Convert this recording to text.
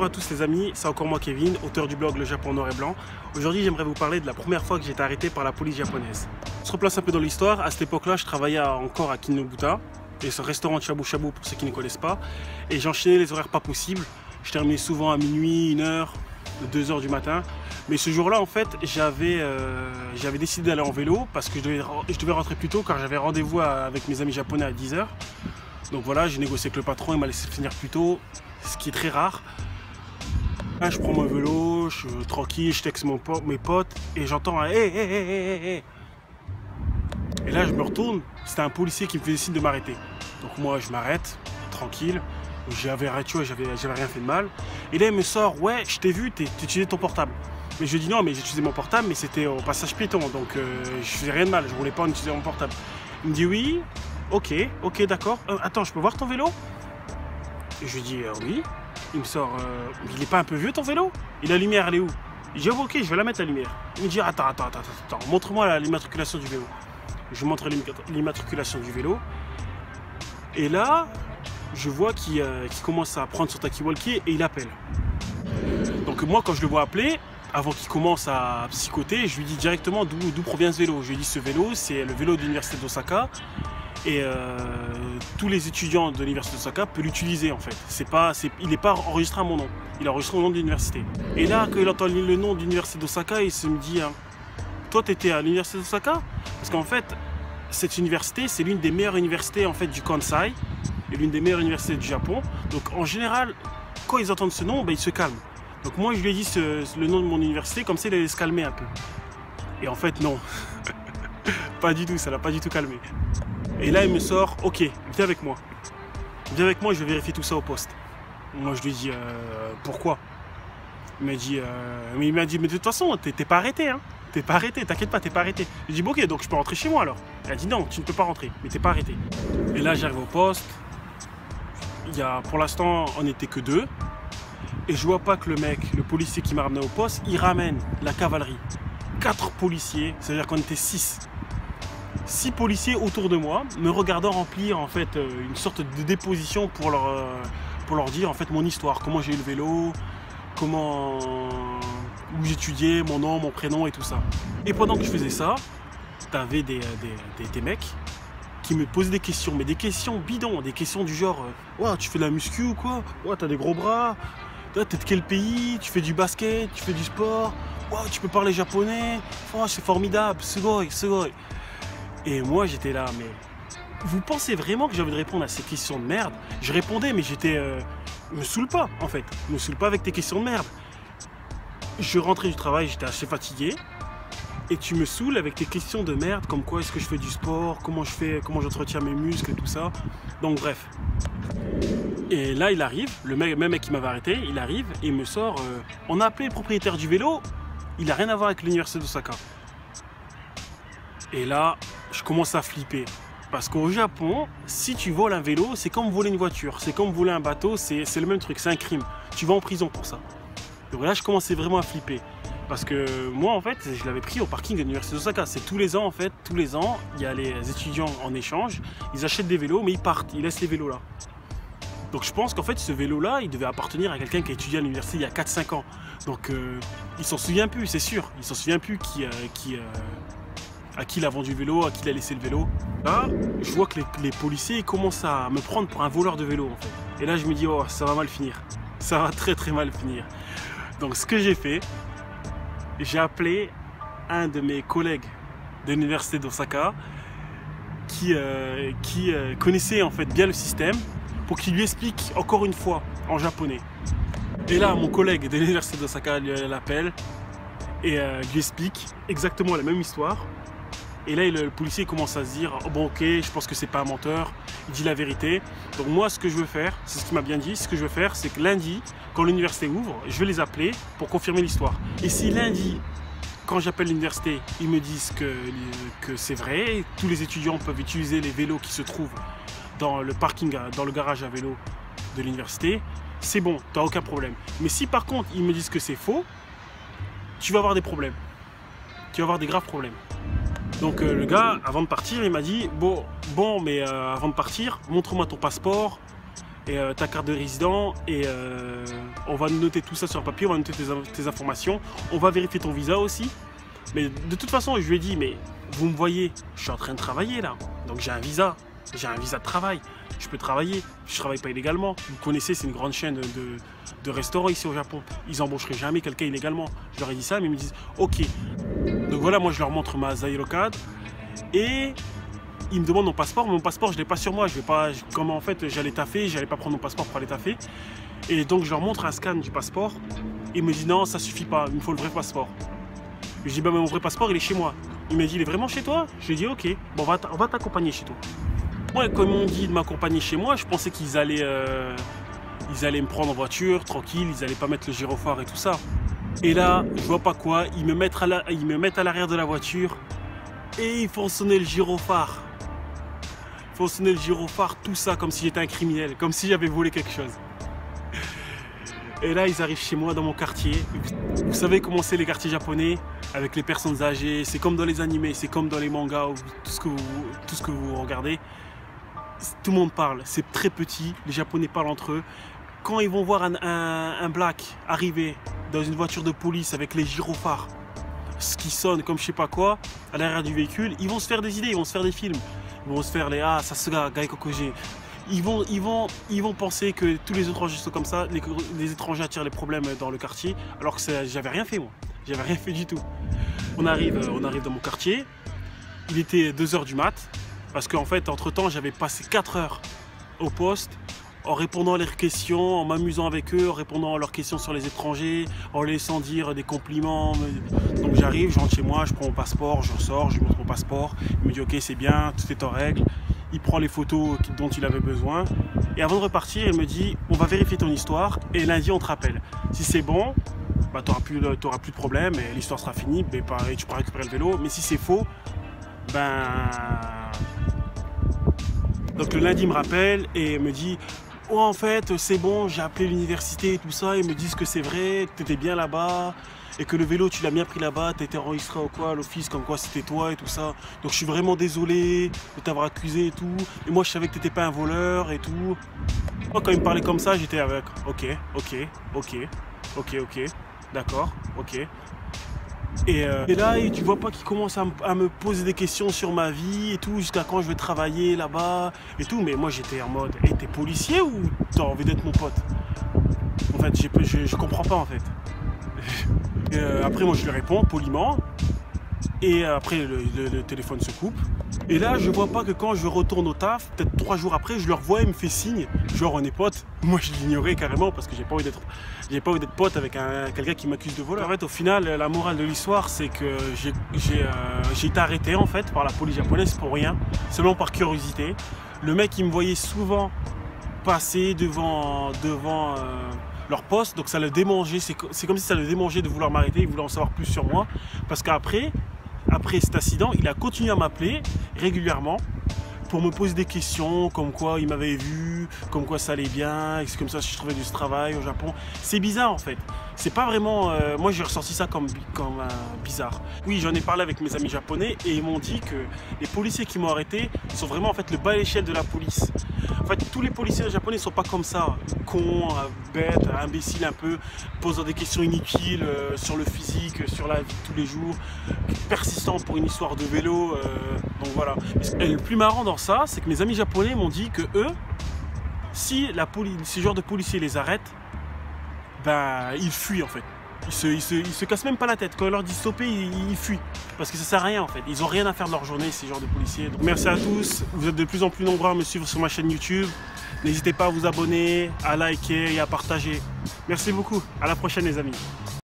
Bonjour à tous les amis, c'est encore moi Kevin, auteur du blog Le Japon Noir et Blanc. Aujourd'hui j'aimerais vous parler de la première fois que j'ai été arrêté par la police japonaise. On se replace un peu dans l'histoire. À cette époque-là, je travaillais encore à Kinobuta, et ce restaurant de shabu shabu pour ceux qui ne connaissent pas. Et j'enchaînais les horaires pas possibles. Je terminais souvent à minuit, 1h, 2h du matin. Mais ce jour-là, en fait, j'avais décidé d'aller en vélo parce que je devais rentrer plus tôt car j'avais rendez-vous avec mes amis japonais à 10h. Donc voilà, j'ai négocié avec le patron, il m'a laissé finir plus tôt, ce qui est très rare. Là, je prends mon vélo, je suis tranquille, je texte mes potes et j'entends un hey, hey, hey, hey, hey. Et là, je me retourne, c'était un policier qui me faisait signe de m'arrêter. Donc moi, je m'arrête, tranquille, j'avais rien fait de mal. Et là, il me sort, ouais, je t'ai vu, t'utilisais ton portable. Mais je lui dis non, mais j'utilisais mon portable, mais c'était au passage piéton, donc je faisais rien de mal, je roulais pas en utilisant mon portable. Il me dit oui, ok, d'accord, attends, je peux voir ton vélo? Et je lui dis oui. Il me sort, il est pas un peu vieux ton vélo? Et la lumière, elle est où? Je dis ok, je vais la mettre la lumière. Il me dit attends, montre-moi l'immatriculation du vélo. Je lui montre l'immatriculation du vélo. Et là, je vois qu'il commence à prendre son talkie-walkie et il appelle. Donc moi, quand je le vois appeler, avant qu'il commence à psychoter, je lui dis directement d'où provient ce vélo. Je lui dis ce vélo, c'est le vélo de l'université d'Osaka. Et tous les étudiants de l'université d'Osaka peuvent l'utiliser en fait. Il n'est pas enregistré à mon nom, il est enregistré au nom de l'université. Et là, quand il entend le nom de l'université d'Osaka, il se me dit toi tu étais à l'université d'Osaka? Parce qu'en fait, cette université, c'est l'une des meilleures universités en fait, du Kansai et l'une des meilleures universités du Japon. Donc en général, quand ils entendent ce nom, ben, ils se calment. Donc moi je lui ai dit le nom de mon université, comme ça il allait se calmer un peu. Et en fait non, pas du tout, ça l'a pas du tout calmé. Et là il me sort, ok, viens avec moi, je vais vérifier tout ça au poste. Moi je lui dis, pourquoi? Il m'a dit, mais de toute façon, t'es pas arrêté, hein. T'es pas arrêté, t'inquiète pas, t'es pas arrêté. Je dis, bon, ok, donc je peux rentrer chez moi alors. Elle a dit, non, tu ne peux pas rentrer, mais t'es pas arrêté. Et là j'arrive au poste, pour l'instant on n'était que 2. Et je vois pas que le policier qui m'a ramené au poste, il ramène la cavalerie. 4 policiers, c'est-à-dire qu'on était 6. 6 policiers autour de moi, me regardant remplir en fait une sorte de déposition pour leur dire en fait mon histoire, comment j'ai eu le vélo, où j'étudiais, mon nom, mon prénom et tout ça. Et pendant que je faisais ça, t'avais des mecs qui me posaient des questions, mais des questions bidons, des questions du genre ouais, tu fais de la muscu ou quoi? Ouais, t'as des gros bras, t'es de quel pays? Tu fais du basket, tu fais du sport, ouais, tu peux parler japonais, oh, c'est formidable, sugoi. Et moi j'étais là, mais vous pensez vraiment que j'ai envie de répondre à ces questions de merde? Je répondais, mais me saoule pas en fait, me saoule pas avec tes questions de merde. Je rentrais du travail, j'étais assez fatigué, et tu me saoules avec tes questions de merde, comme quoi est-ce que je fais du sport, comment j'entretiens mes muscles et tout ça. Donc bref. Et là il arrive, le même mec qui m'avait arrêté, il arrive et il me sort, on a appelé le propriétaire du vélo, il n'a rien à voir avec l'université d'Osaka. Et là, je commence à flipper. Parce qu'au Japon, si tu voles un vélo, c'est comme voler une voiture. C'est comme voler un bateau, c'est le même truc, c'est un crime. Tu vas en prison pour ça. Donc là, je commençais vraiment à flipper. Parce que moi, en fait, je l'avais pris au parking de l'université d'Osaka. C'est tous les ans, en fait, il y a les étudiants en échange. Ils achètent des vélos, mais ils partent, ils laissent les vélos là. Donc je pense qu'en fait, ce vélo-là, il devait appartenir à quelqu'un qui a étudié à l'université il y a 4-5 ans. Donc il s'en souvient plus, c'est sûr. Il s'en souvient plus à qui il a vendu le vélo, à qui il a laissé le vélo. Là, je vois que les policiers ils commencent à me prendre pour un voleur de vélo en fait. Et là je me dis oh ça va mal finir. Ça va très très mal finir. Donc ce que j'ai fait, j'ai appelé un de mes collègues de l'université d'Osaka qui connaissait en fait bien le système pour qu'il lui explique encore une fois en japonais. Et là mon collègue de l'université d'Osaka l'appelle et lui explique exactement la même histoire. Et là, le policier commence à se dire oh, bon, ok, je pense que c'est pas un menteur, il dit la vérité. Donc, moi, ce que je veux faire, c'est ce qu'il m'a bien dit, ce que je veux faire, c'est que lundi, quand l'université ouvre, je vais les appeler pour confirmer l'histoire. Et si lundi, quand j'appelle l'université, ils me disent que c'est vrai, tous les étudiants peuvent utiliser les vélos qui se trouvent dans le parking, dans le garage à vélo de l'université, c'est bon, t'as aucun problème. Mais si par contre, ils me disent que c'est faux, tu vas avoir des problèmes. Tu vas avoir des graves problèmes. Donc le gars, avant de partir, il m'a dit bon, mais avant de partir, montre-moi ton passeport et ta carte de résident et on va noter tout ça sur un papier, on va noter tes informations, on va vérifier ton visa aussi. Mais de toute façon, je lui ai dit, mais vous me voyez, je suis en train de travailler là, donc j'ai un visa de travail, je peux travailler, je travaille pas illégalement. Vous connaissez, c'est une grande chaîne de restaurants ici au Japon, ils embaucheraient jamais quelqu'un illégalement. Je leur ai dit ça, mais ils me disent, ok. Donc voilà, moi je leur montre ma Zairocard et ils me demandent mon passeport. Mon passeport, je l'ai pas sur moi, je vais pas, comme en fait j'allais taffer, j'allais pas prendre mon passeport pour aller taffer. Et donc je leur montre un scan du passeport, et ils me disent non, ça suffit pas, il me faut le vrai passeport. Je dis bah mais mon vrai passeport il est chez moi. Il m'a dit il est vraiment chez toi? Je lui ai dit ok, bon on va t'accompagner chez toi. Moi comme ils m'ont dit de m'accompagner chez moi, je pensais qu'ils allaient me prendre en voiture, tranquille, ils allaient pas mettre le gyrophare et tout ça. Et là, je vois pas quoi, ils me mettent à l'arrière de la voiture et ils font sonner le gyrophare. Ils font sonner le gyrophare, tout ça comme si j'étais un criminel, comme si j'avais volé quelque chose. Et là, ils arrivent chez moi dans mon quartier. Vous savez comment c'est les quartiers japonais avec les personnes âgées. C'est comme dans les animés, c'est comme dans les mangas ou tout ce que vous regardez. Tout le monde parle, c'est très petit. Les Japonais parlent entre eux. Quand ils vont voir un black arriver dans une voiture de police avec les gyrophares, ce qui sonne comme je sais pas quoi, à l'arrière du véhicule, ils vont se faire des idées, ils vont se faire des films. Ils vont se faire les « Ah, Sasuga, Gaikokoji ». Ils vont penser que tous les étrangers sont comme ça, les étrangers attirent les problèmes dans le quartier, alors que j'avais rien fait moi, j'avais rien fait du tout. On arrive dans mon quartier, il était 2 h du mat, parce qu'en fait entre temps j'avais passé 4 heures au poste, en répondant à leurs questions, en m'amusant avec eux, en répondant à leurs questions sur les étrangers, en les laissant dire des compliments. Donc j'arrive, je rentre chez moi, je prends mon passeport, je ressors, je lui montre mon passeport, il me dit ok c'est bien, tout est en règle. Il prend les photos dont il avait besoin. Et avant de repartir, il me dit on va vérifier ton histoire et lundi on te rappelle. Si c'est bon, bah, tu n'auras plus de problème et l'histoire sera finie et tu pourras récupérer le vélo. Mais si c'est faux, ben... Donc le lundi il me rappelle et me dit oh en fait c'est bon, j'ai appelé l'université et tout ça, ils me disent que c'est vrai, que tu étais bien là-bas. Et que le vélo tu l'as bien pris là-bas, tu as été enregistré ou quoi à l'office comme quoi c'était toi et tout ça. Donc je suis vraiment désolé de t'avoir accusé et tout. Et moi je savais que t'étais pas un voleur et tout. Moi quand il me parlait comme ça, j'étais avec ok, d'accord, ok. Et là tu vois pas qu'il commence à me poser des questions sur ma vie et tout, jusqu'à quand je vais travailler là-bas et tout. Mais moi j'étais en mode, hey, t'es policier ou t'as envie d'être mon pote? En fait je comprends pas en fait. Après moi je lui réponds poliment et après le téléphone se coupe et là je vois pas que quand je retourne au taf, peut-être 3 jours après, je le revois, il me fait signe genre on est potes. Moi je l'ignorais carrément parce que j'ai pas envie d'être pote avec quelqu'un qui m'accuse de voleur. En fait au final la morale de l'histoire c'est que j'ai été arrêté en fait par la police japonaise pour rien, seulement par curiosité. Le mec il me voyait souvent passer devant leur poste, donc ça le démangeait, c'est comme si ça le démangeait de vouloir m'arrêter, il voulait en savoir plus sur moi, parce qu'après cet incident, il a continué à m'appeler régulièrement pour me poser des questions, comme quoi il m'avait vu, comme quoi ça allait bien, et c'est comme ça que je trouvais du travail au Japon. C'est bizarre en fait, c'est pas vraiment, moi j'ai ressenti ça comme bizarre. Oui, j'en ai parlé avec mes amis japonais et ils m'ont dit que les policiers qui m'ont arrêté sont vraiment en fait le bas à l'échelle de la police. En fait, tous les policiers japonais ne sont pas comme ça, cons, bêtes, imbéciles un peu, posant des questions inutiles sur le physique, sur la vie de tous les jours, persistants pour une histoire de vélo. Donc voilà. Et le plus marrant dans ça, c'est que mes amis japonais m'ont dit que eux, si ce genre de policiers les arrête, ben ils fuient en fait. Ils se cassent même pas la tête. Quand on leur dit stopper, ils fuient. Parce que ça sert à rien en fait. Ils ont rien à faire de leur journée, ces genres de policiers. Donc, merci à tous. Vous êtes de plus en plus nombreux à me suivre sur ma chaîne YouTube. N'hésitez pas à vous abonner, à liker et à partager. Merci beaucoup. À la prochaine les amis.